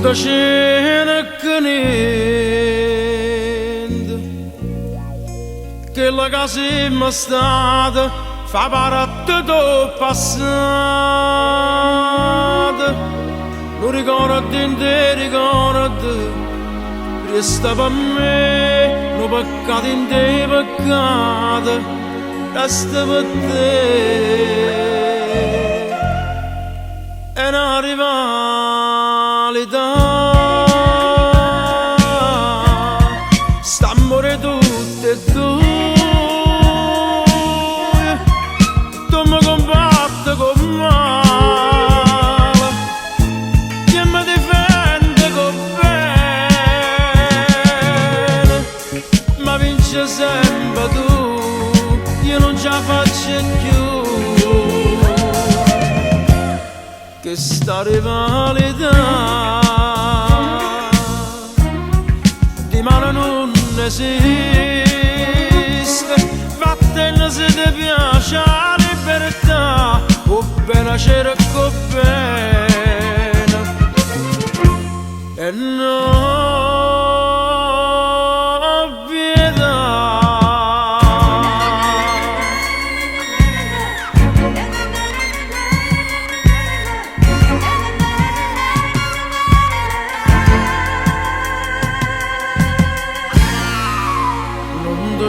da scena che niente, che la casa è mai stata fa parte del passato. Non ricordo in te, ricordo, resta per me, non peccato in te, peccato, resta per te. È una rivalità, sta a morire tutte e due. Tu mi combatti con male, che mi difende con bene, ma vince sempre tu, io non ce la faccio più. Che sta rivalità di mano non esiste, vattene se ti piace la libertà, o bene cerco bene e non pietà.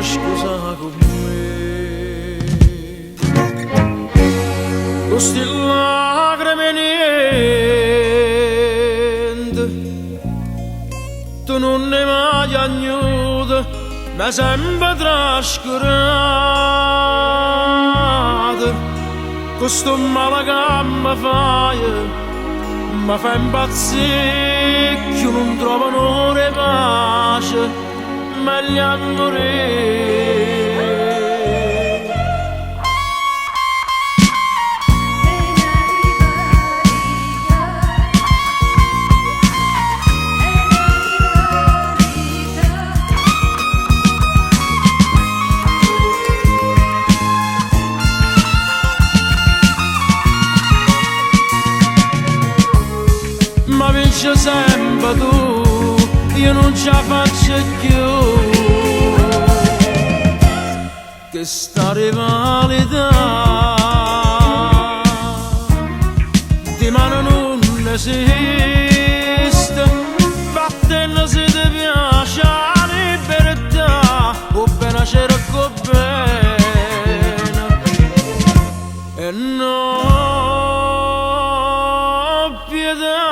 Scusa con me, queste lacrime niente, tu non ne mai agnuto, ma sempre trascurata. Questo male che mi fa impazzire, che non trovano pace, meglio a morire. Ma vince sempre tu, io non ce la faccio più. Che sta rivalità di mano non esiste, vattene se ti piace la libertà, o bene cerco bene e non pietà.